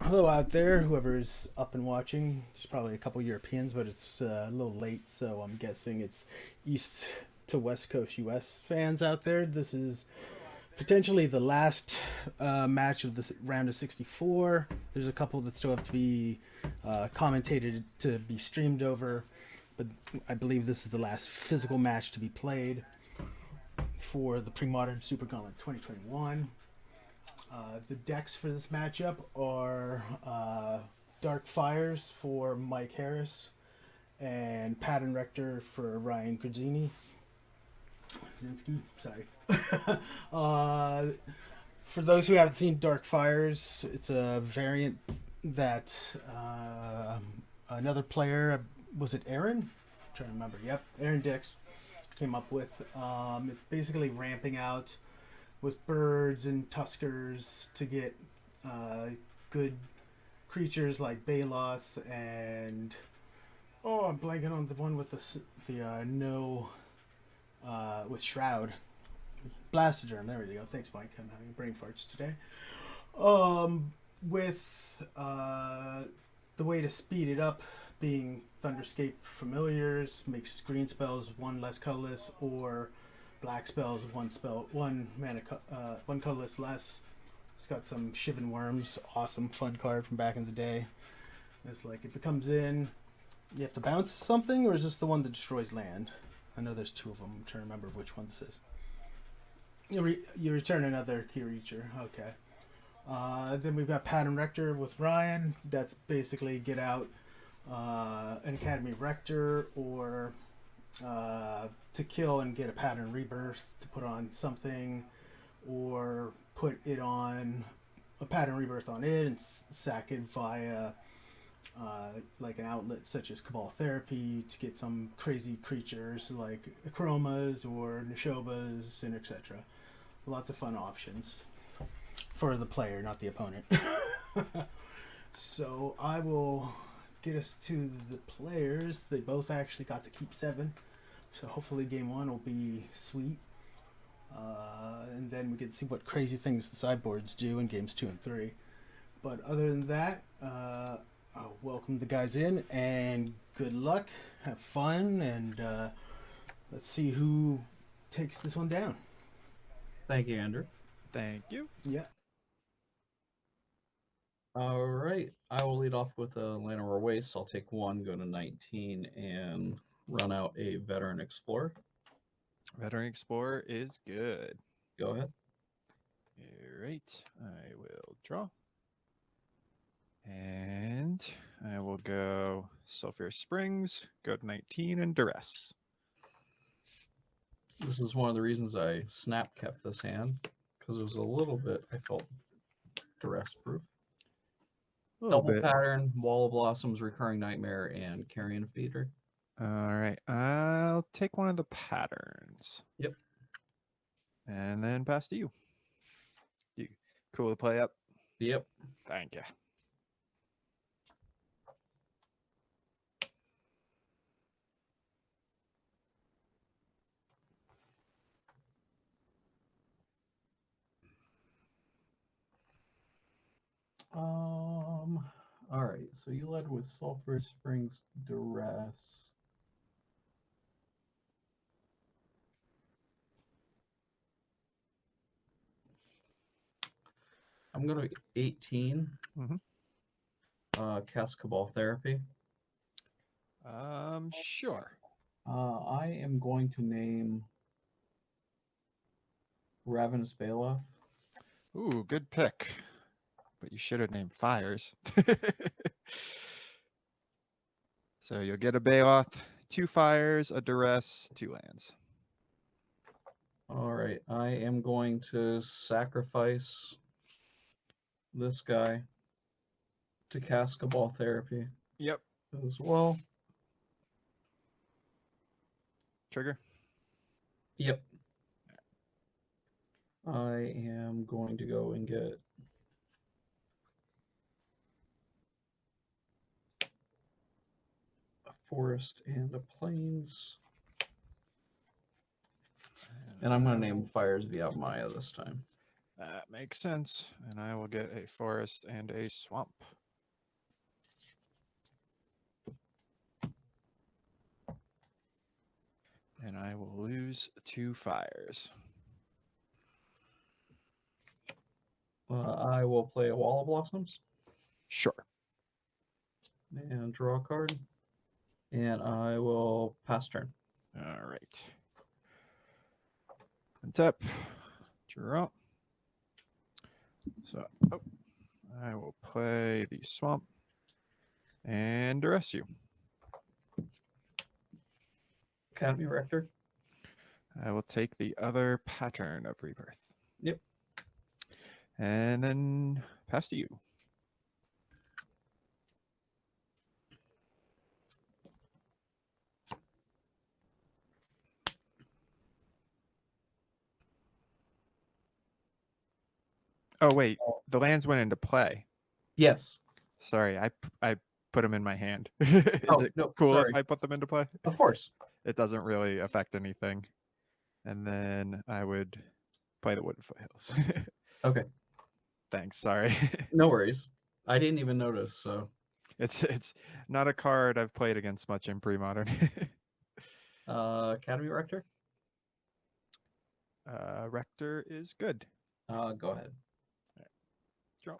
Hello out there, whoever's up and watching. There's probably a couple Europeans, but it's a little late, so I'm guessing it's East to West Coast US fans out there. This is potentially the last match of the round of 64. There's a couple that still have to be commentated to be streamed over, but I believe this is the last physical match to be played for the Premodern Super Gauntlet 2021. The decks for this matchup are Dark Fires for Mike Harris and Pattern Rector for Ryan Grodzinski. Sorry. For those who haven't seen Dark Fires, it's a variant that another player, was it Aaron? I'm trying to remember. Yep, Aaron Dix came up with. It's basically ramping out with birds and tuskers to get good creatures like Balos and I'm blanking on the one with the no with Shroud. Blastoderm, there we go. Thanks, Mike. I'm having brain farts today. With the way to speed it up being Thunderscape Familiars, makes green spells one less colorless, or black spells one mana one colorless less. It's got some Shivan Worms, awesome fun card from back in the day. It's like if it comes in, you have to bounce something, or is this the one that destroys land? I know there's two of them. I'm trying to remember which one this is. You return another creature. Okay. Then we've got Pattern Rector with Ryan. That's basically get out an Academy Rector or to kill and get a Pattern Rebirth to put on something, or put it on a Pattern Rebirth on it and sack it via like an outlet such as Cabal Therapy to get some crazy creatures like Chromas or Nishobas and etc. Lots of fun options for the player, not the opponent. So I will get us to the players. They both actually got to keep 7. So hopefully game 1 will be sweet. And then we can see what crazy things the sideboards do in games 2 and 3. But other than that, I'll welcome the guys in and good luck. Have fun, and let's see who takes this one down. Thank you, Andrew. Thank you. Yeah. All right, I will lead off with a Llanowar Waste. I'll take 1, go to 19, and run out a Veteran Explorer. Veteran Explorer is good. Go ahead. All right, I will draw. And I will go Sulphur Springs, go to 19, and Duress. This is one of the reasons I snap kept this hand, because it was a little bit, I felt, duress proof. Double Pattern, Wall of Blossoms, Recurring Nightmare, and Carrion Feeder. All right, I'll take one of the patterns. Yep. And then pass to you. You cool to play up? Yep. Thank you. All right, so you led with Sulphur Springs, Duress. I'm going to 18. Cast Cabal Therapy. Sure. I am going to name Ravenous Baloth. Ooh, good pick. But you should have named Fires. So you'll get a Baloth, 2 Fires, a Duress, 2 lands. All right, I am going to sacrifice this guy to cast Cabal Therapy. Yep. As well. Trigger? Yep. I am going to go and get a forest and a plains. And I'm going to name Fires via Maya this time. That makes sense. And I will get a forest and a swamp. And I will lose 2 fires. I will play a Wall of Blossoms Sure. and draw a card. And I will pass turn. All right. Untap. Draw. So, I will play the swamp and duress you. Academy Rector. I will take the other pattern of rebirth. Yep. And then pass to you. Oh, wait. The lands went into play. Yes. Sorry, I put them in my hand. Is it no, cool sorry. if I put them into play? Of course. It doesn't really affect anything. And then I would play the Wooded Foothills. Okay. Thanks. Sorry. No worries. I didn't even notice, so. It's not a card I've played against much in Premodern. Academy Rector. Rector is good. Go ahead. Draw.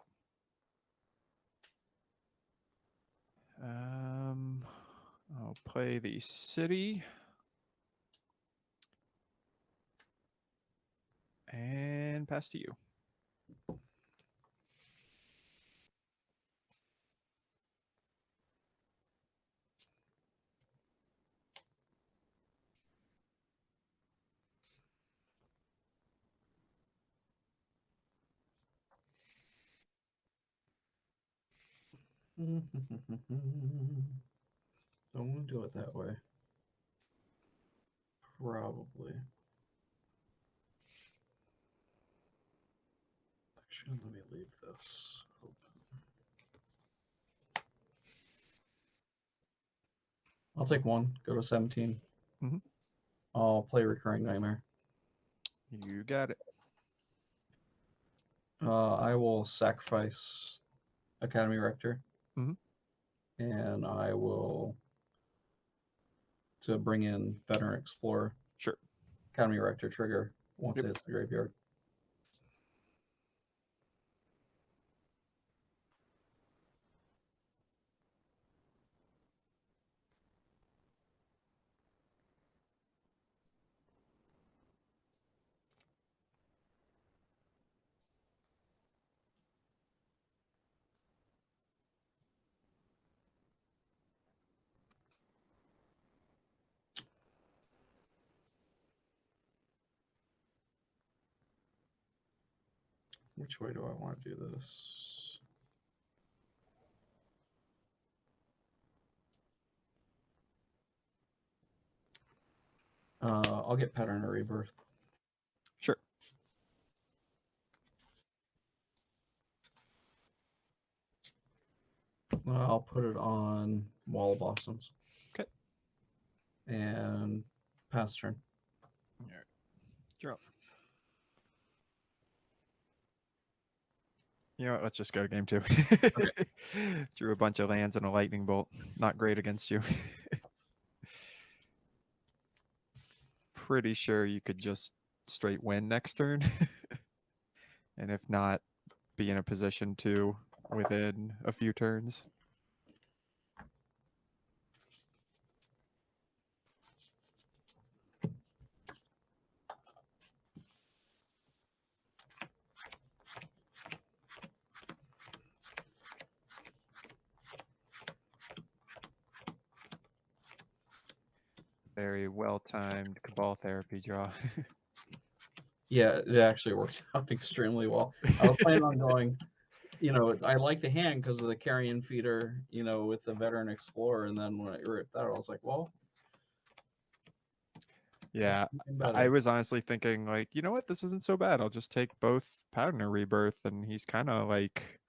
I'll play the city. And pass to you. Don't want to do it that way. Probably. Actually, let me leave this open. I'll take one. Go to 17. Mhm. I'll play Recurring Nightmare. You got it. I will sacrifice Academy Rector. Mhm. And I will to bring in Veteran Explorer. Sure. Academy Rector trigger once Yep. it hits the graveyard. Which way do I want to do this? I'll get Pattern of Rebirth. Sure. I'll put it on Wall of Blossoms. Okay. And pass turn. All right. Draw. You know what? Let's just go to game 2. Drew a bunch of lands and a lightning bolt. Not great against you. Pretty sure you could just straight win next turn. And if not, be in a position to within a few turns. Very well-timed Cabal Therapy draw. Yeah, it actually works out extremely well. I was planning on going, I like the hand because of the Carrion Feeder, with the Veteran Explorer, and then when I ripped that, I was like, well, Yeah, I was honestly thinking, like, you know what? This isn't so bad. I'll just take both Pattern of Rebirth, and he's kind of like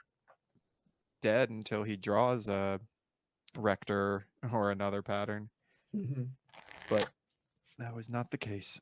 dead until he draws a Rector or another pattern. Mm-hmm. But that was not the case.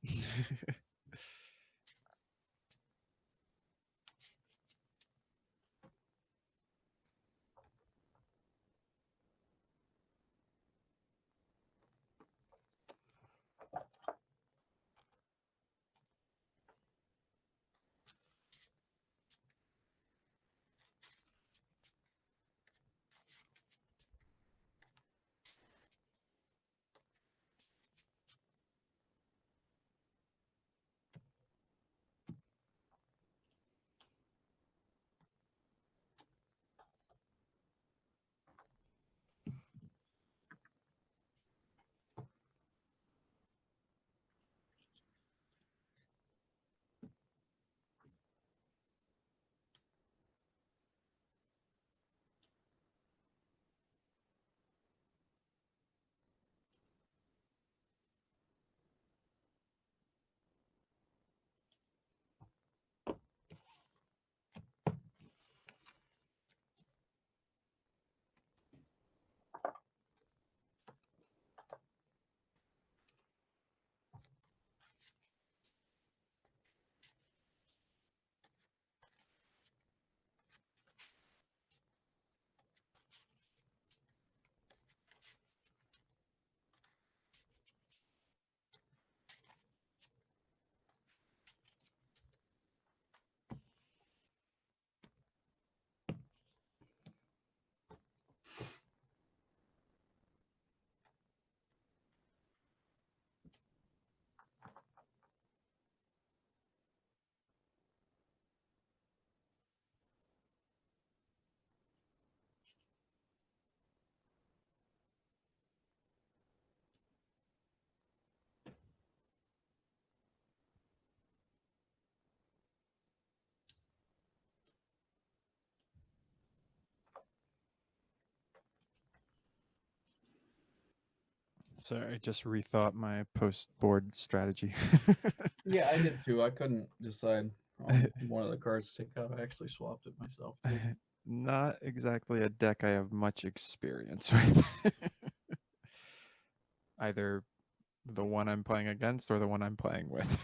Sorry, I just rethought my post-board strategy. Yeah, I did too. I couldn't decide on one of the cards to take out. I actually swapped it myself too. Not exactly a deck I have much experience with. Either the one I'm playing against or the one I'm playing with.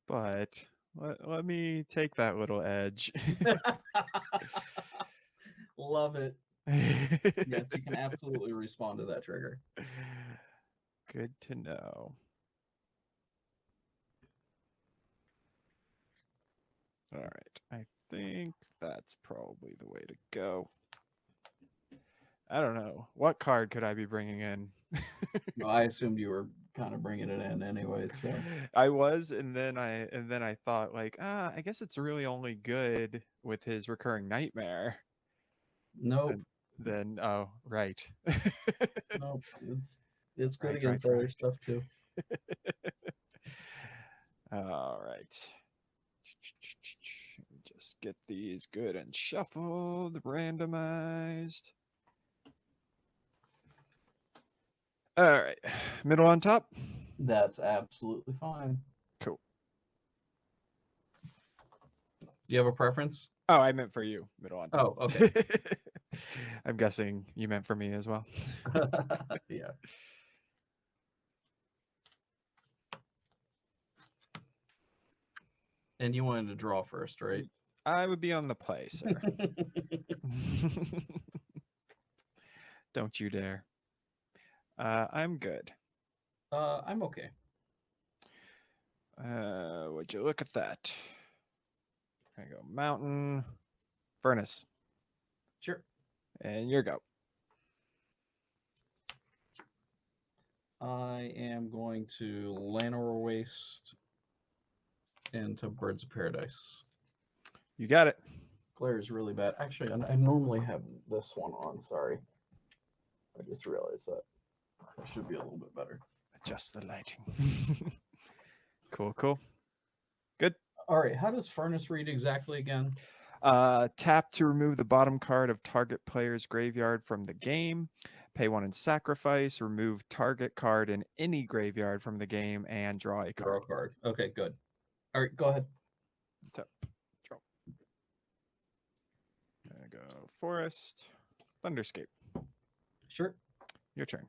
But let me take that little edge. Love it. Yes, you can absolutely respond to that trigger. Good to know. All right. I think that's probably the way to go. I don't know. What card could I be bringing in? No, I assumed you were kind of bringing it in anyway, so. I was, and then I thought like, I guess it's really only good with his recurring nightmare. Nope. And then oh, right. Nope. It's good against other stuff too. All right. Just get these good and shuffled, randomized. All right. Middle on top? That's absolutely fine. Cool. Do you have a preference? Oh, I meant for you. Middle on top. Oh, okay. I'm guessing you meant for me as well. Yeah. And you wanted to draw first, right? I would be on the play, sir. Don't you dare. I'm good. I'm okay. Would you look at that? I go mountain, furnace. Sure. And your go. I am going to Llanowar Waste into Birds of Paradise. You got it. Glare is really bad. Actually, I normally have this one on. Sorry. I just realized that. It should be a little bit better. Adjust the lighting. Cool. Good. All right. How does Furnace read exactly again? Tap to remove the bottom card of target player's graveyard from the game. Pay 1 in sacrifice. Remove target card in any graveyard from the game and draw a card. Draw a card. Okay, good. All right, go ahead. Tap. Draw. There I go. Forest. Thunderscape. Sure. Your turn.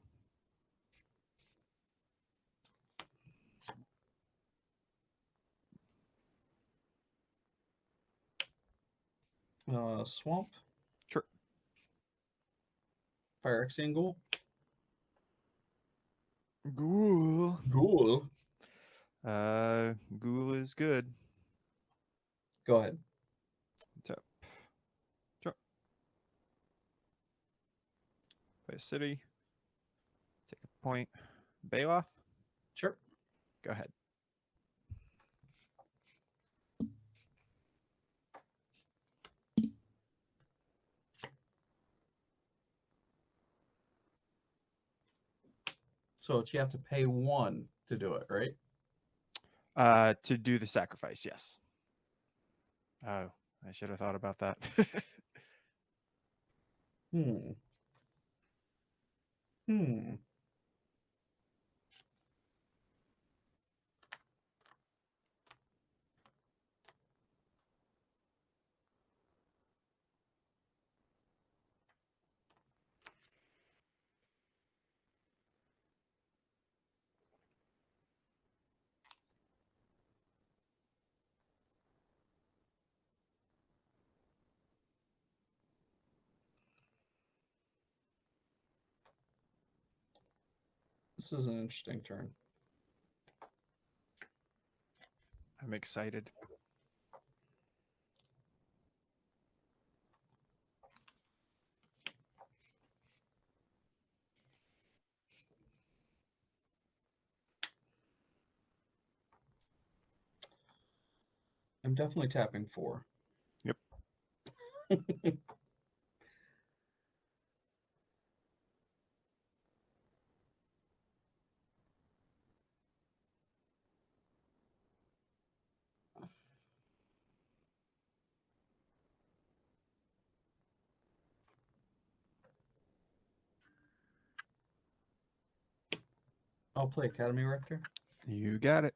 Swamp. Sure. Phyrexian Ghoul. Ghoul. Ghoul. Ghoul is good. Go ahead. Tap. Draw. Play a city. Take a point. Baloth? Sure. Go ahead. So you have to pay 1 to do it, right? To do the sacrifice, yes. Oh, I should have thought about that. This is an interesting turn. I'm excited. I'm definitely tapping 4. Yep. I'll play Academy Rector. You got it.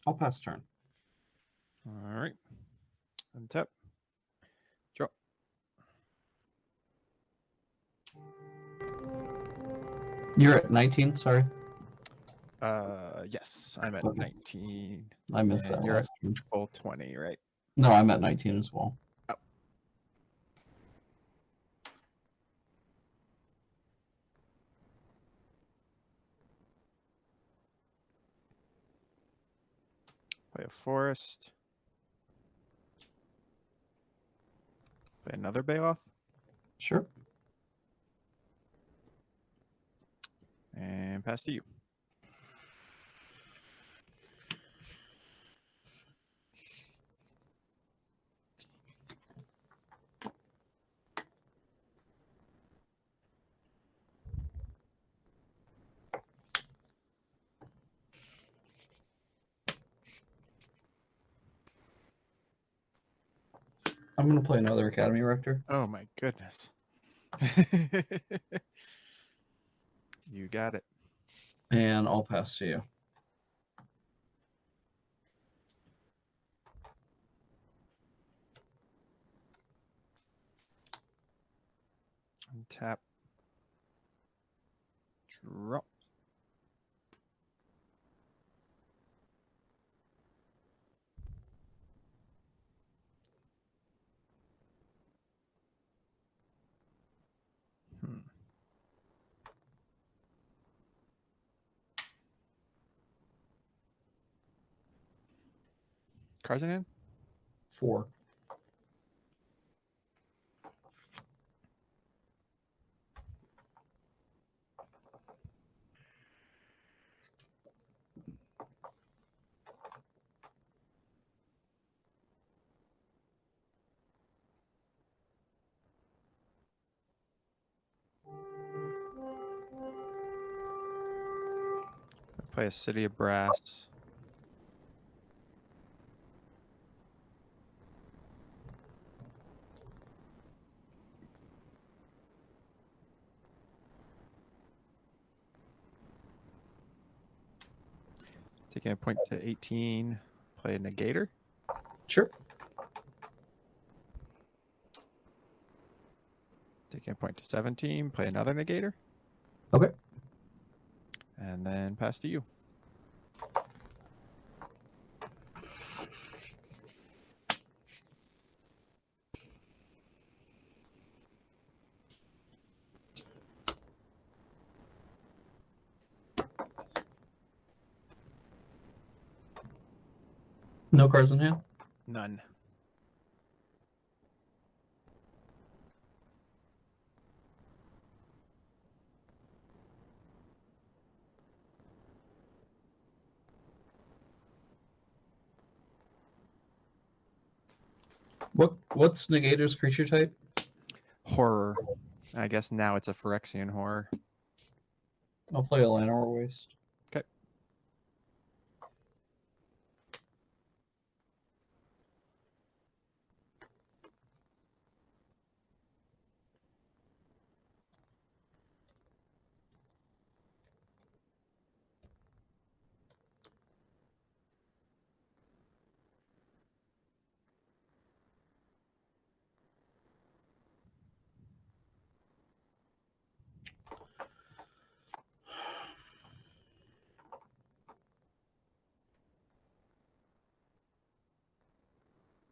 I'll pass turn. All right. Untap. Draw. You're at 19, sorry. Yes, I'm at 19. I missed that. You're at full 20, right? No, I'm at 19 as well. Oh. Play a forest. Play another Baloth. Sure. And pass to you. I'm going to play another Academy Rector. Oh my goodness. You got it. And I'll pass to you. Untap. Drop. Cards in hand? 4. Play a City of Brass. Taking a point to 18. Play a Negator. Sure. Take a point to 17. Play another negator. Okay. And then pass to you. No cards in hand? None. What's Negator's creature type? Horror. I guess now it's a Phyrexian horror. I'll play a Llanowar Waste. Okay.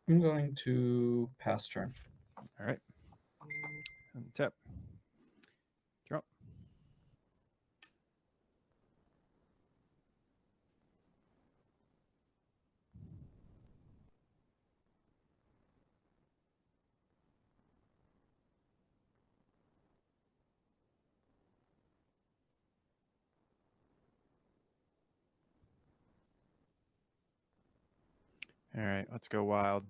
I'm going to pass turn. All right. Untap. Drop. All right, let's go wild.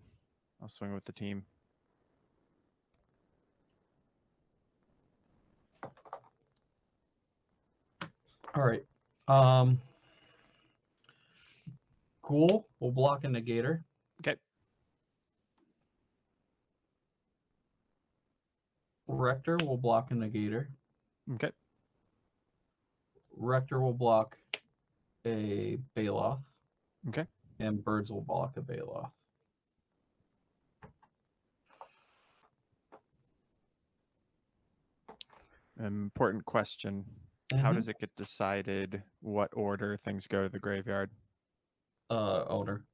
I'll swing with the team. All right. Ghoul will block a Negator. Okay. Rector will block a Negator. Okay. Rector will block a Baloth. Okay. And Birds will block a Baloth. Important question. How does it get decided what order things go to the graveyard? Owner.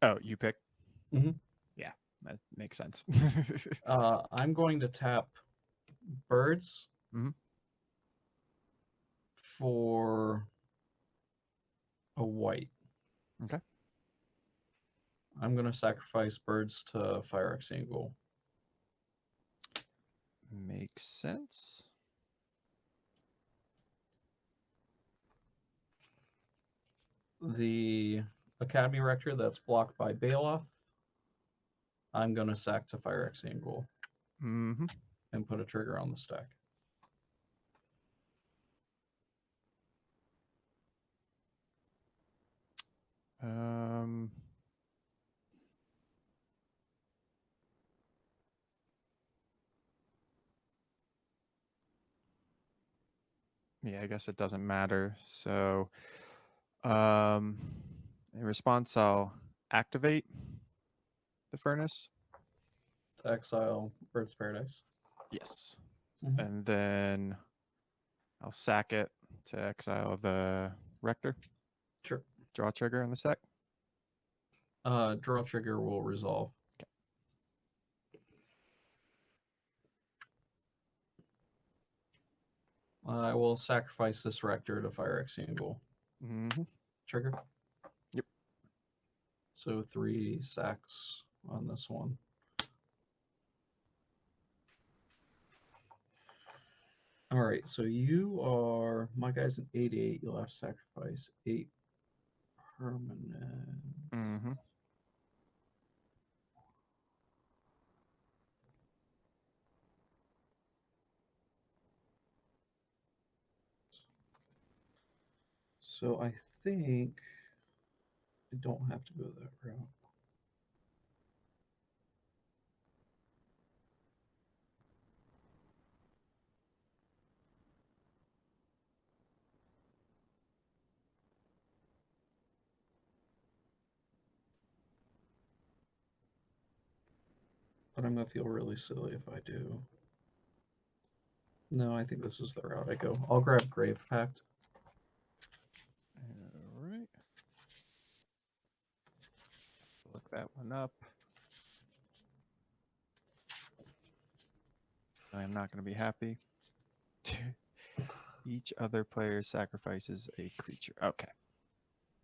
Oh, you pick? Mm-hmm. Yeah, that makes sense. I'm going to tap Birds for a white. Okay. I'm going to sacrifice Birds to Phyrexian Ghoul. Makes sense. The Academy Rector that's blocked by Baloth, I'm going to sack to Phyrexian Ghoul. Mm-hmm. And put a trigger on the stack. Yeah, I guess it doesn't matter. So, in response, I'll activate the furnace. To exile Bird's Paradise. Yes. Mm-hmm. And then I'll sack it to exile the Rector. Sure. Draw trigger on the stack. Draw trigger will resolve. Okay. I will sacrifice this Rector to Phyrexian Ghoul. Mm-hmm. Trigger? Yep. So 3 sacks on this one. All right, so you are, my guy's an 8/8. You'll have to sacrifice 8 permanent. Mm-hmm. So I think I don't have to go that route. But I'm going to feel really silly if I do. No, I think this is the route I go. I'll grab Grave Pact. All right. Look that one up. I'm not going to be happy. Each other player sacrifices a creature. Okay.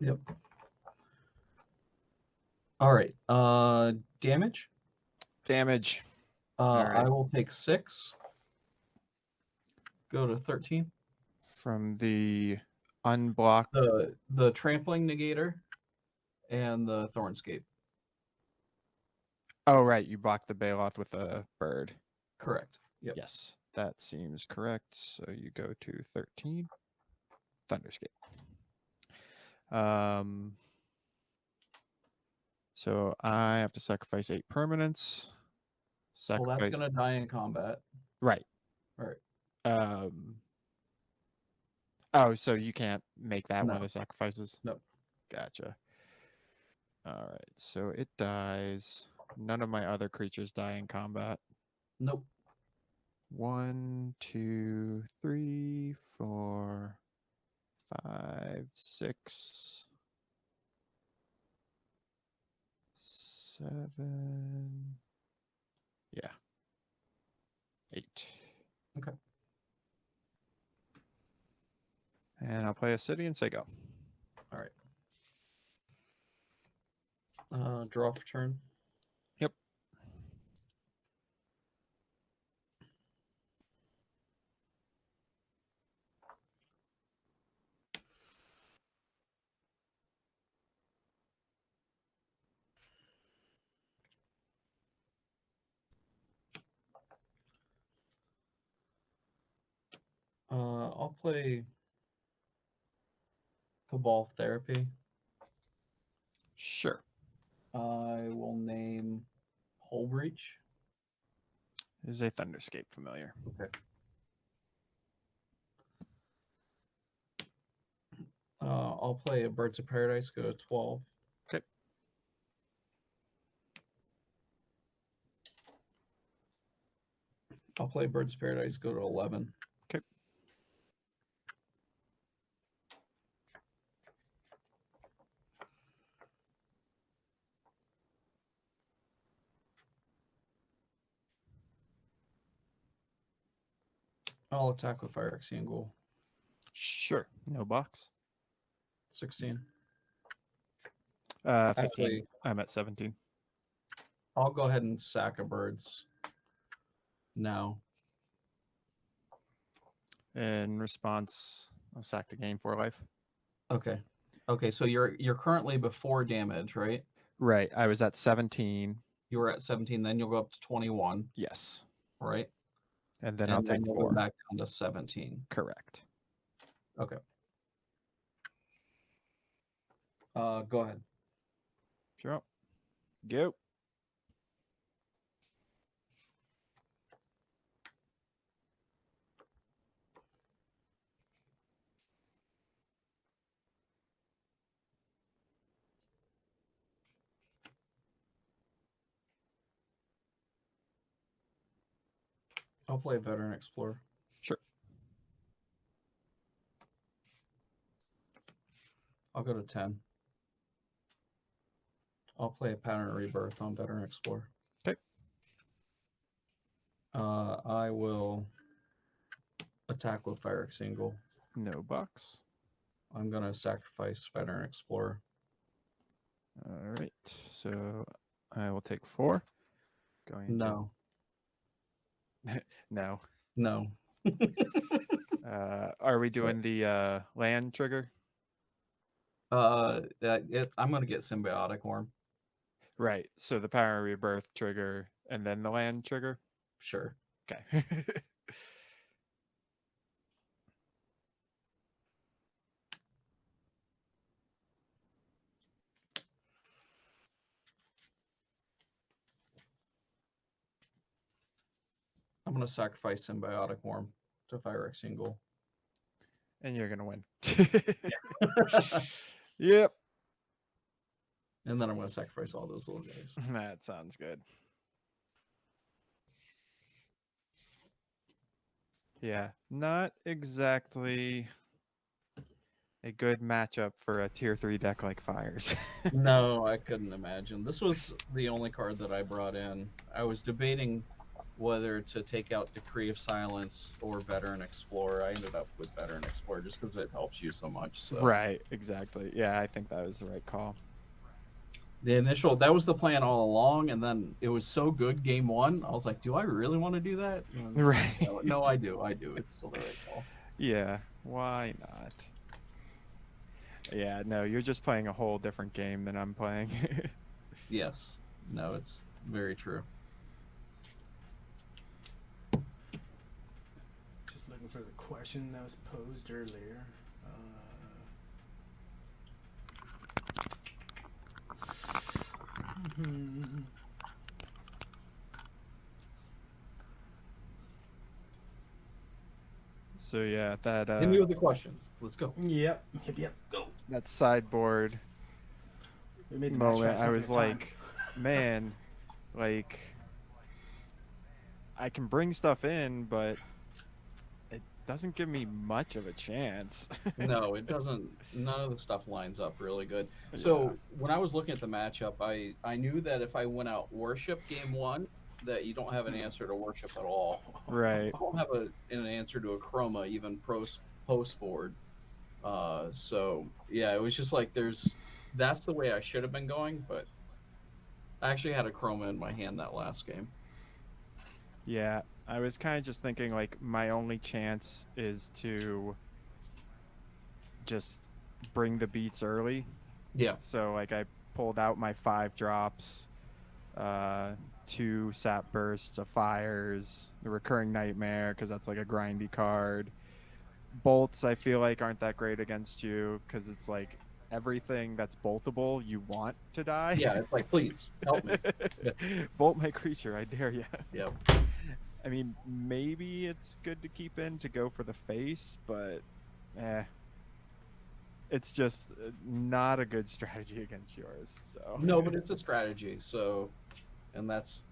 Yep. All right. Damage. Damage. I will take 6. Go to 13. From the unblocked. The trampling negator and the Thornscape. Oh, right. You blocked the Baloth with a bird. Correct. Yep. Yes, that seems correct. So you go to 13. Thunderscape. So I have to sacrifice 8 permanents. Well, that's going to die in combat. Right. All right. Oh, so you can't make that one No. of the sacrifices? Nope. Gotcha. All right. So it dies. None of my other creatures die in combat. Nope. 1, 2, 3, 4, 5, 6, 7. Yeah. 8. Okay. And I'll play a city and say go. All right. Draw for turn. Yep. I'll play Cabal Therapy. Sure. I will name Hull Breach. Is a Thunderscape familiar. Okay. I'll play a Birds of Paradise, go to 12. Okay. I'll play Birds of Paradise, go to 11. Okay. I'll attack with Phyrexian Ghoul. Sure. No box. 16. 15. Actually, I'm at 17. I'll go ahead and sack a Birds now. In response, I'll sack the game for life. Okay. Okay, so you're currently before damage, right? Right. I was at 17. You were at 17, then you'll go up to 21. Yes. Right? And then and I'll then take you'll 4. go back down to 17. Correct. Okay. Go ahead. Sure. Go. I'll play Veteran Explorer. Sure. I'll go to 10. I'll play a Pattern Rebirth on Veteran Explorer. Okay. I will attack with Phyrexian Ghoul. No box. I'm going to sacrifice Veteran Explorer. All right. So I will take 4. Going No. No. No. Are we doing the land trigger? I'm going to get Symbiotic Worm. Right. So the Power Rebirth trigger and then the land trigger? Sure. Okay. I'm going to sacrifice Symbiotic Worm to Phyrexian Ghoul. And you're going to win. Yep. And then I'm going to sacrifice all those little guys. That sounds good. Yeah, not exactly a good matchup for a tier 3 deck like Fires. No, I couldn't imagine. This was the only card that I brought in. I was debating whether to take out Decree of Silence or Veteran Explorer. I ended up with Veteran Explorer just because it helps you so much. So. Right, exactly. Yeah, I think that was the right call. That was the plan all along, and then it was so good game one. I was like, do I really want to do that? Right. No, I do. It's still the right call. Yeah, why not? Yeah, no, you're just playing a whole different game than I'm playing. Yes. No, it's very true. Just looking for the question that was posed earlier. So yeah, that Any of the questions? Let's go. Yep. Go. that sideboard We made the moment, I match was like, man, like I can bring stuff in, but it doesn't give me much of a chance. No, it doesn't. None of the stuff lines up really good. So when I was looking at the matchup, I knew that if I went out Worship game one, that you don't have an answer to Worship at all. Right. You don't have an answer to a Chroma even post board. So yeah, it was just like that's the way I should have been going, but I actually had a Chroma in my hand that last game. Yeah, I was kind of just thinking like my only chance is to just bring the beats early. Yeah. So like I pulled out my 5 drops, 2 sap bursts of Fires, the Recurring Nightmare because that's like a grindy card. Bolts I feel like aren't that great against you because it's like everything that's boltable you want to die. Yeah, it's like, please help me. Bolt my creature, I dare you. Yep. I mean, maybe it's good to keep in to go for the face, but it's just not a good strategy against yours. So no, but it's a strategy. So, and that's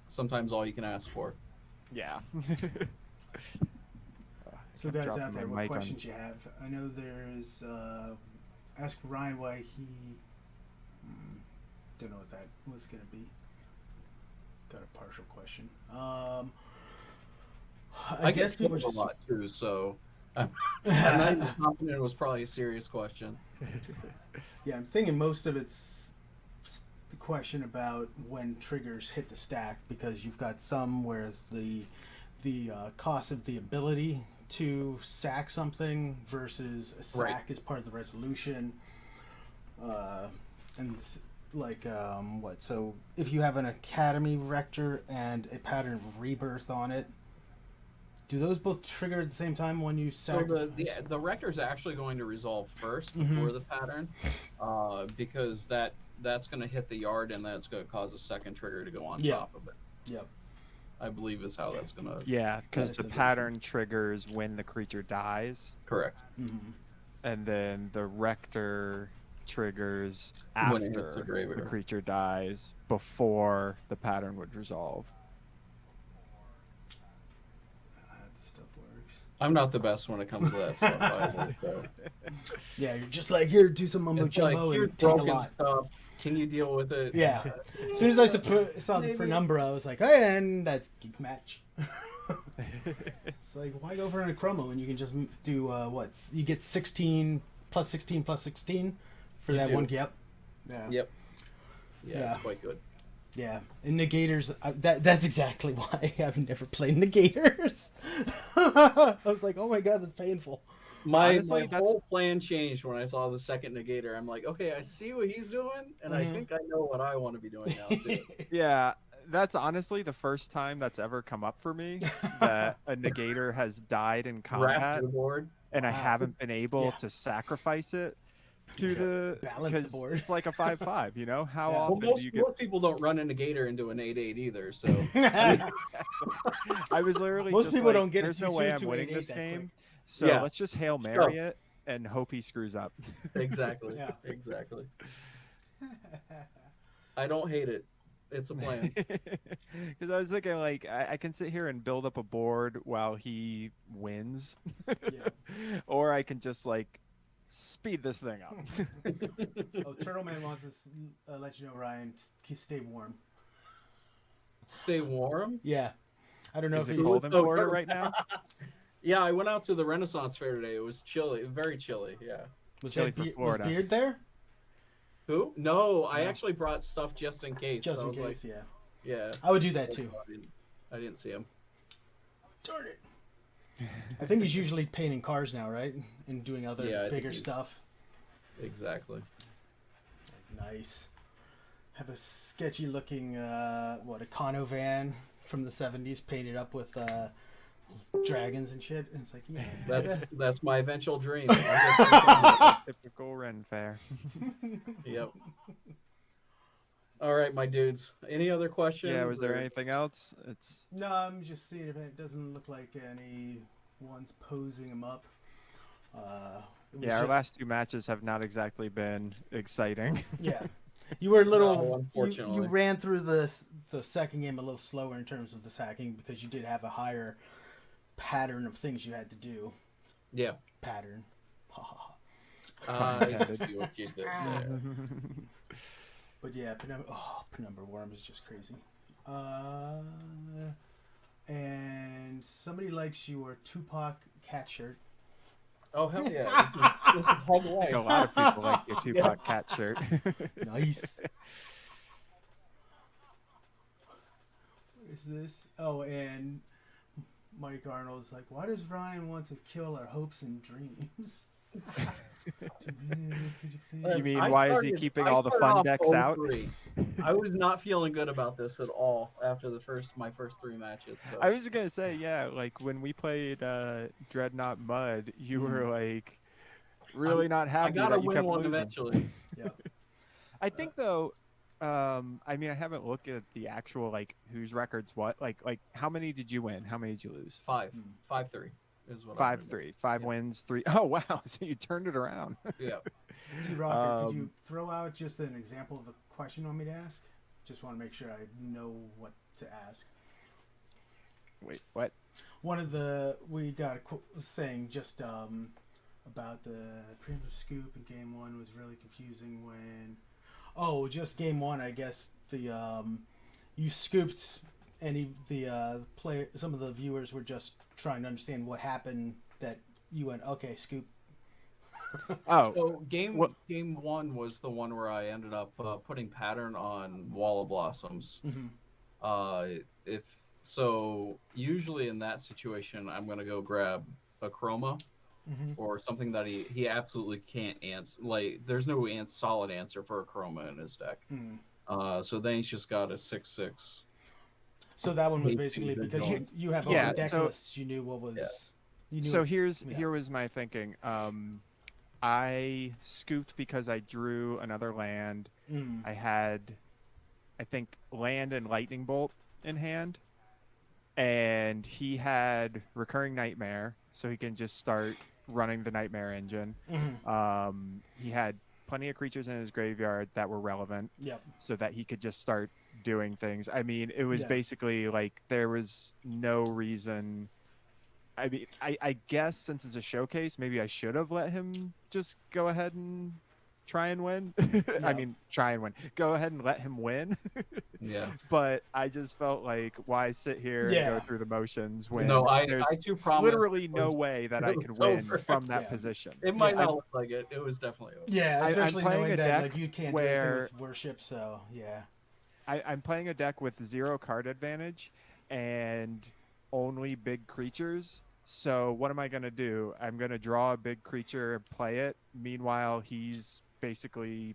sometimes all you can ask for. Yeah. So guys out there, what questions you have? I know there's ask Ryan why he don't know what that was gonna be. Got a partial question. I guess people just a lot too, so I'm not even confident it was probably a serious question. Yeah, I'm thinking most of it's the question about when triggers hit the stack, because you've got some whereas the cost of the ability to sack something versus a sack is part of the resolution, and like what? So if you have an Academy Rector and a Pattern of Rebirth on it, do those both trigger at the same time when you sack? So the Rector's actually going to resolve first before the Pattern, because that's going to hit the yard and that's going to cause a second trigger to go on top of it. Yep. I believe is how that's going to... Yeah, because the Pattern triggers when the creature dies. Correct. Mm-hmm. And then the Rector triggers after the creature dies, before the Pattern would resolve. This stuff works. I'm not the best when it comes to that stuff either. So. Yeah, you're just like, here, do some mumbo jumbo and take a lot. Stuff. Can you deal with it? Yeah. As soon as I saw the penumbra, I was like, hey, and that's geek match. It's like, why go for a Chroma when you can just do you get 16 plus 16 plus 16 for that one gap? Yeah. Yep. Yeah, it's quite good. Yeah, and negators. That's exactly why I've never played negators. I was like, oh my god, that's painful. Honestly, my whole plan changed when I saw the second negator. I'm like, okay, I see what he's doing, and I think I know what I want to be doing now too. Yeah, that's honestly the first time that's ever come up for me, that a negator has died in combat, and I haven't been able to sacrifice it to the balance the board. It's like a 5/5, you know? How often most, do you get... most people don't run a negator into an 8/8 either, so I was literally most just people like, don't get there's no way I'm winning this game. Quick. So let's just Hail Mary it and hope he screws up. Exactly. Exactly. I don't hate it. It's a plan. Because I was thinking, like, I can sit here and build up a board while he wins, Yeah. or I can just like speed this thing up. Oh, Turtle Man wants to let you know, Ryan, stay warm. Stay warm? Yeah. I don't know Is if it he's... cold in Oh, Florida right now? Yeah, I went out to the Renaissance Fair today. It was chilly, very chilly. Yeah. Chilly for Was Florida. Beard there? Who? No, I No. actually brought stuff just in case. Just so in I was case, like, yeah. yeah. I would do that too. I didn't see him. Darn it. I think he's usually painting cars now, right? And doing other Yeah, I think bigger he's- stuff. Exactly. Nice. Have a sketchy looking, a Econo van from the 70s painted up with dragons and shit. And it's like, yeah. That's my eventual dream. Typical Ren Fair. Yep. All right, my dudes. Any other questions? Yeah, was there anything else? It's No, I'm just seeing if it doesn't look like anyone's posing him up. yeah, our last 2 matches have not exactly been exciting. Yeah, you were a little. No, unfortunately. You ran through the second game a little slower in terms of the sacking because you did have a higher pattern of things you had to do. Yeah. Pattern. Ha ha ha. I see what you did there. But yeah, Penumbra Worm is just crazy. And somebody likes your Tupac cat shirt. Oh hell yeah! This is hug I life. think a lot of people like your Tupac cat shirt. Nice. What is this? Oh, and Mike Arnold's like, why does Ryan want to kill our hopes and dreams? You mean why is he keeping all the fun decks out? I was not feeling good about this at all after my first 3 matches. So. I was gonna say, yeah, like when we played Dreadnought Mud, you were like really not happy that you kept losing. Eventually. Yeah. I think though, I mean, I haven't looked at the actual like whose records what like how many did you win? How many did you lose? 5-3 is what. 5-3, 5 wins, 3. Oh wow, so you turned it around. Yeah. T-Rocker, could you throw out just an example of a question you want me to ask? Just want to make sure I know what to ask. Wait, what? We got a saying just about the preemptive scoop in game 1 was really confusing when... Oh, just game 1, I guess you scooped some of the viewers were just trying to understand what happened that you went, okay, scoop. Oh, so game 1 was the one where I ended up putting pattern on Wall of Blossoms. Mm-hmm. Usually in that situation, I'm gonna go grab a chroma or something that he absolutely can't answer. Like there's no solid answer for a chroma in his deck. So then he's just got a 6/6. So that one was basically because you have all the deck lists. You knew what was. Yeah. You knew so here was my thinking. I scooped because I drew another land. I had, I think, land and lightning bolt in hand, and he had recurring nightmare, so he can just start running the nightmare engine. He had plenty of creatures in his graveyard that were relevant, so that he could just start doing things. I mean, it was basically like there was no reason. I mean, I guess since it's a showcase, maybe I should have let him just go ahead and try and win. I mean, try and win. Go ahead and let him win. Yeah. But I just felt like, why sit here and go through the motions when there's literally no way that I could win from that position. It might not look like it. It was definitely over. Yeah, especially I'm playing knowing a that deck like you can't where do anything with worship, so yeah. I'm playing a deck with 0 card advantage and only big creatures. So what am I going to do? I'm going to draw a big creature and play it. Meanwhile, he's basically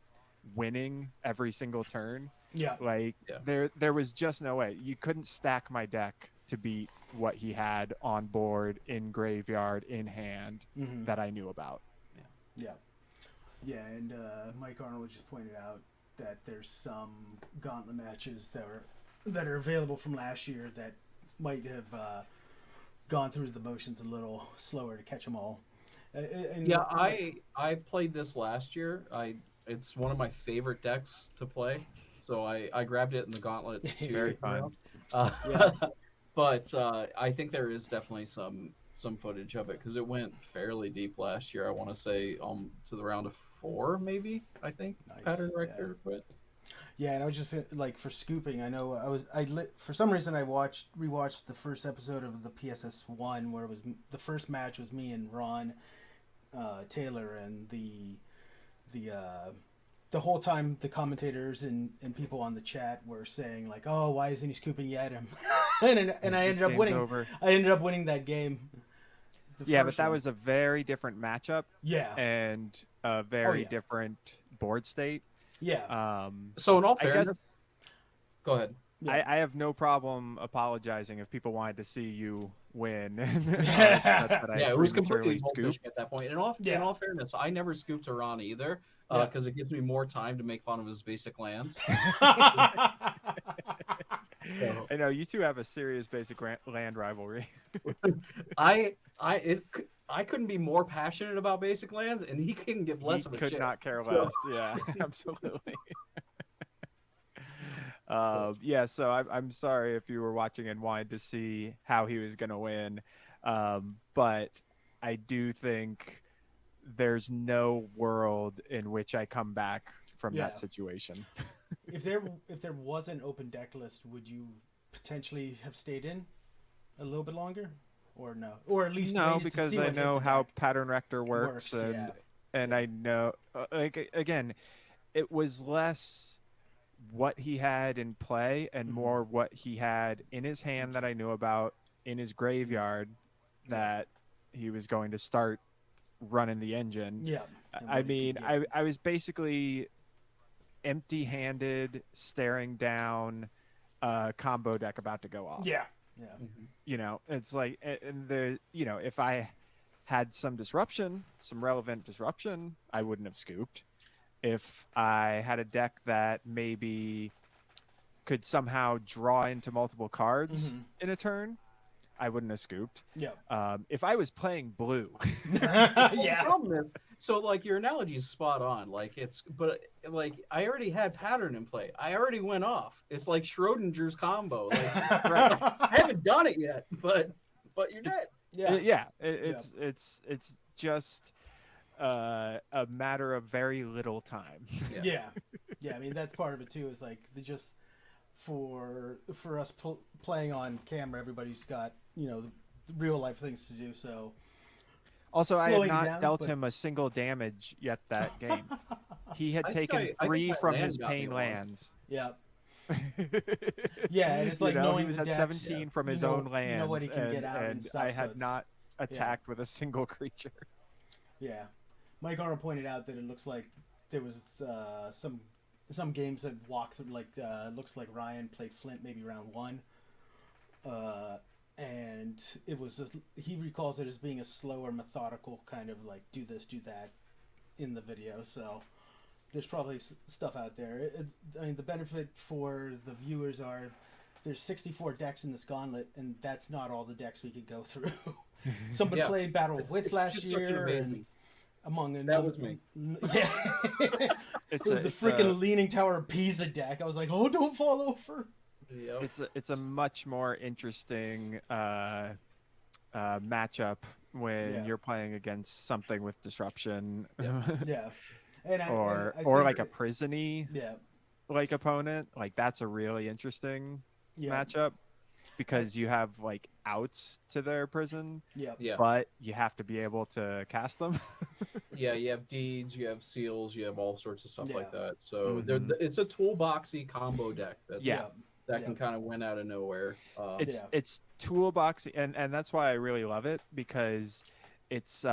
winning every single turn. Yeah. Like there was just no way. You couldn't stack my deck to beat what he had on board, in graveyard, in hand that I knew about. Yeah, and Mike Arnold just pointed out that there's some Gauntlet matches that are available from last year that might have gone through the motions a little slower to catch them all. I played this last year. It's one of my favorite decks to play. so I grabbed it in the Gauntlet 2. Very fun. Yeah. But I think there is definitely some footage of it because it went fairly deep last year. I want to say to the round of 4, maybe. I think Nice. Pattern Rector quit. Yeah, and I was just like for scooping. I know for some reason I rewatched the first episode of the PSS1 where it was the first match was me and Ron Taylor, and the whole time the commentators and people on the chat were saying like, "Oh, why isn't he scooping yet?" and I ended up winning. Over. I ended up winning that game. Yeah, but that was a very different matchup. Yeah, and a very different board state. Yeah. So in all fairness, go ahead. Yeah. I have no problem apologizing if people wanted to see you win. It was completely scooped at that point. In all fairness, I never scooped a Ron either because it gives me more time to make fun of his basic lands. So. I know you two have a serious basic land rivalry. I couldn't be more passionate about basic lands, and he couldn't give less of a shit. He could not care less. Yeah, absolutely. So I'm sorry if you were watching and wanted to see how he was going to win, but I do think there's no world in which I come back from that situation. If there was an open deck list, would you potentially have stayed in a little bit longer, or no, or at least no, because I know how Pattern Rector works and I know again, it was less what he had in play and more what he had in his hand that I knew about in his graveyard that he was going to start running the engine. Yeah. I mean, I was basically empty-handed staring down a combo deck about to go off. Yeah. You know, it's like, and if I had some relevant disruption, I wouldn't have scooped. If I had a deck that maybe could somehow draw into multiple cards in a turn, I wouldn't have scooped. Yeah. If I was playing blue. The problem is, so like your analogy is spot on. But I already had Pattern in play. I already went off. It's like Schrodinger's combo. Right. I haven't done it yet, but you're dead. It's just a matter of very little time. Yeah. I mean, that's part of it too. Is like just for us playing on camera, everybody's got the real life things to do. So also, I had not dealt him a single damage yet that game. He had taken 3 from his pain lands. Yeah. Yeah, it's like knowing he was at 17 from his own lands, you know what he can get out and stuff, I had not attacked with a single creature. Yeah, Mike Arnold pointed out that it looks like there was some games that walked through, looks like Ryan played Flint maybe round 1, and it was he recalls it as being a slower, methodical kind of like do this, do that in the video. So there's probably stuff out there. I mean, the benefit for the viewers are there's 64 decks in this Gauntlet, and that's not all the decks we could go through. Somebody played Battle of Wits last year, and that was me. Yeah, it was the freaking Leaning Tower of Pisa deck. I was like, oh, don't fall over. Yep. It's a much more interesting matchup when you're playing against something with disruption. Yeah. Or like a prison-y like opponent. Like that's a really interesting matchup because you have like outs to their prison. Yeah. But you have to be able to cast them. Yeah, you have deeds, you have seals, you have all sorts of stuff like that. So it's a toolboxy combo deck. That can kind of win out of nowhere. It's toolboxy, and that's why I really love it because it's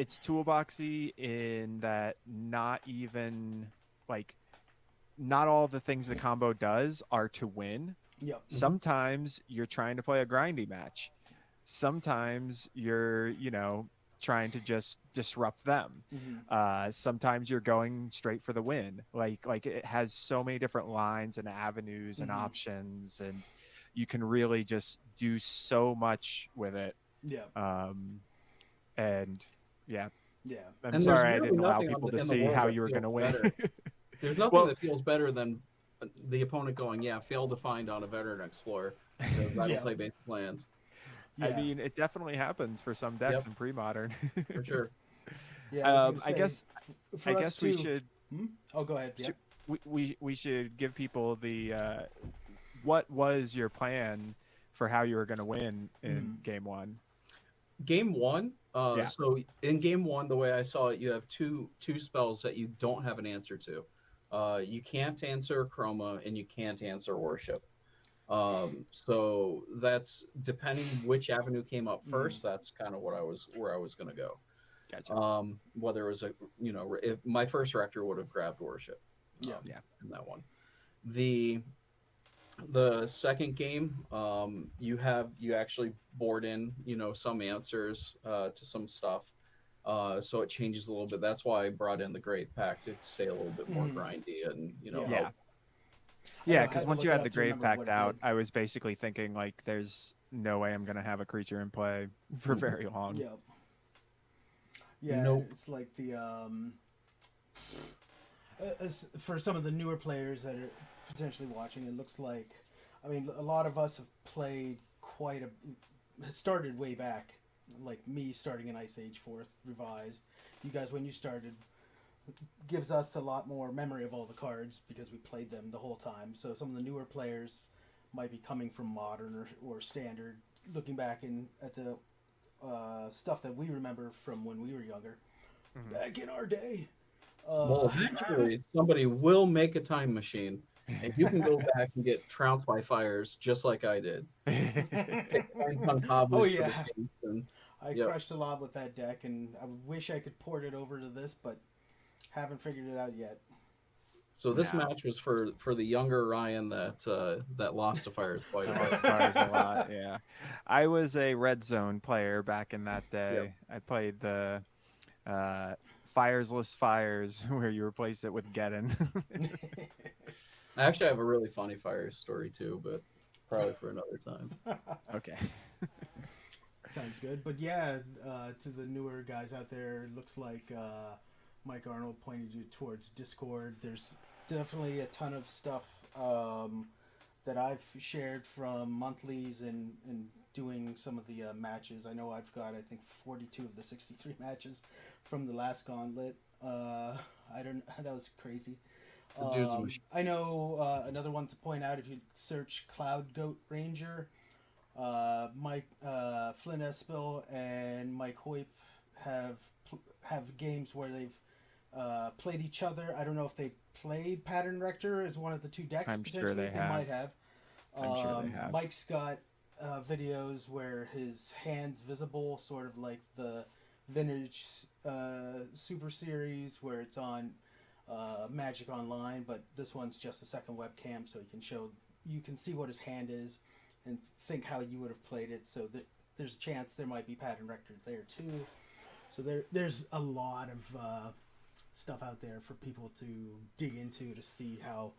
toolboxy in that not all the things the combo does are to win. Yep. Sometimes you're trying to play a grindy match. Sometimes you're, trying to just disrupt them. Sometimes you're going straight for the win. Like it has so many different lines and avenues and options, and you can really just do so much with it. I'm sorry I didn't allow people to see how you were going to win. There's nothing that feels better than the opponent going, yeah, failed to find on a veteran explorer because I don't play basic lands. Yeah. I mean, it definitely happens for some decks in Premodern. For sure. Yeah, I guess we should. Oh, go ahead. Yeah. We should give people the what was your plan for how you were going to win in game one? Game one. So in game one, the way I saw it, you have two spells that you don't have an answer to. You can't answer Chroma and you can't answer Worship. So that's depending which avenue came up first. That's kind of where I was going to go. Gotcha. Whether it was if my first Rector would have grabbed Worship. In that one. The second game, you actually board in, some answers to some stuff. So it changes a little bit. That's why I brought in the Grave Pact to stay a little bit more grindy and help. Yeah, because once you had the Grave Pact out, I was basically thinking like, there's no way I'm gonna have a creature in play for very long. Yep. Yeah, it's like the for some of the newer players that are potentially watching, it looks like, I mean, a lot of us have played started way back, like me starting in Ice Age 4th Revised. You guys, when you started, gives us a lot more memory of all the cards because we played them the whole time. So some of the newer players might be coming from Modern or Standard, looking back at the stuff that we remember from when we were younger, back in our day. Well, eventually somebody will make a time machine, and you can go back and get trounced by fires just like I did. Oh yeah, I crushed a lot with that deck, and I wish I could port it over to this, but haven't figured it out yet. So this match was for the younger Ryan that lost to fires quite a lot. Yeah, I was a red zone player back in that day. Yep. I played the Firesless Fires, where you replace it with Geddon. I actually have a really funny fires story too, but probably for another time. Okay. Sounds good. But yeah, to the newer guys out there, it looks like Mike Arnold pointed you towards Discord. There's definitely a ton of stuff that I've shared from monthlies and doing some of the matches. I know I've got, I think, 42 of the 63 matches from the last Gauntlet. That was crazy. I know another one to point out, if you search Cloud Goat Ranger, Mike Flynn Espel and Mike Hoyp have games where they've played each other. I don't know if they played Pattern Rector as one of the two decks. I'm sure they might have. I'm sure they have. Mike's got videos where his hand's visible, sort of like the vintage Super Series where it's on Magic Online, but this one's just a second webcam, so you can see what his hand is and think how you would have played it. So there's a chance there might be Pattern Rector there too. So there's a lot of stuff out there for people to dig into to see how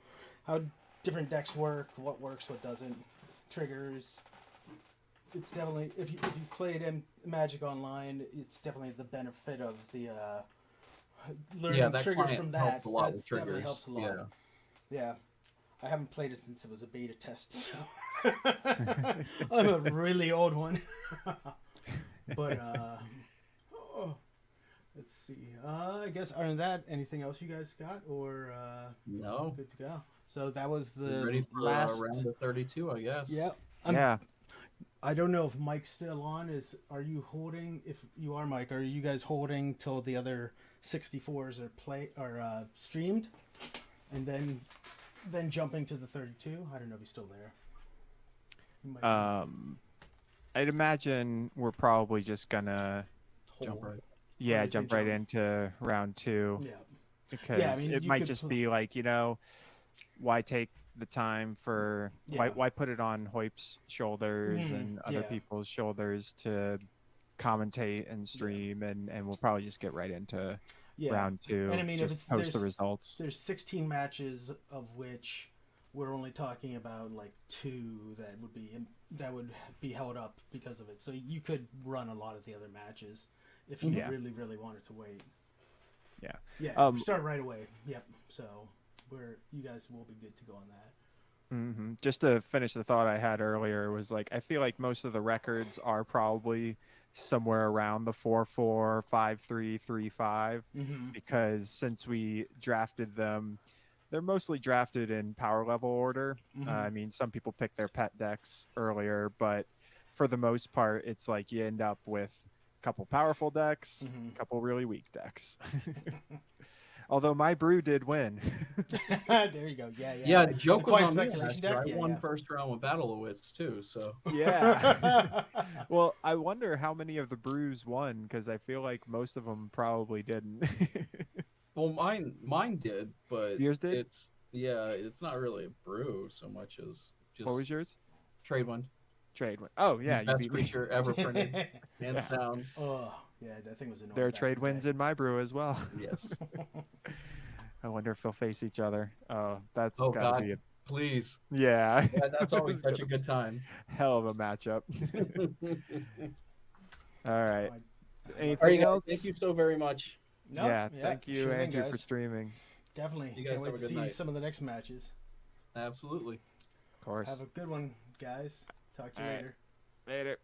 different decks work, what works, what doesn't, triggers. It's definitely, if you played Magic Online, it's definitely the benefit of the learning triggers from that. That definitely helps a lot. Yeah. I haven't played it since it was a beta test, so I'm a really old one. But let's see. I guess other than that, anything else you guys got, or no? Good to go. So that was the ready for last round of 32, I guess. Yeah. I don't know if Mike's still on. Are you holding? If you are, Mike, are you guys holding till the other 64s are streamed, and then jumping to the 32? I don't know if he's still there. I'd imagine we're probably just gonna jump right into round 2. Yeah. Because it might just be like, why take the time for why put it on Hoyp's shoulders and other people's shoulders to commentate and stream, and we'll probably just get right into round 2. And I mean, just post the results. There's 16 matches, of which we're only talking about like 2 that would be held up because of it. So you could run a lot of the other matches if you really, really wanted to wait. Yeah. Yeah. Start right away. Yep. So you guys will be good to go on that. Just to finish the thought I had earlier was like, I feel like most of the records are probably somewhere around the 4-4, 5-3, 3-5, because since we drafted them, they're mostly drafted in power level order. I mean, some people pick their pet decks earlier, but for the most part, it's like you end up with a couple powerful decks, a couple really weak decks. Although my brew did win. There you go. Yeah. Yeah, the joke was on me speculation last year. deck. I won first round with Battle of Wits too, so. Yeah. Well, I wonder how many of the brews won, because I feel like most of them probably didn't. Well, mine did, but yours did? It's not really a brew so much as just. What was yours? Trade one. Trade one. Oh yeah, the best creature ever printed, hands down. Oh yeah, that thing was annoying. There are trade wins in my brew as well. Yes. I wonder if they'll face each other. Oh, that's oh gotta God, be please. Yeah. That's always such a good time. Hell of a matchup. All right. Anything else? Thank you so very much. No, yeah, thank you, Andrew, for streaming. Definitely. You guys Can't wait to see some of the next matches. Absolutely. Of course. Have a good one, guys. Talk to you later. Later.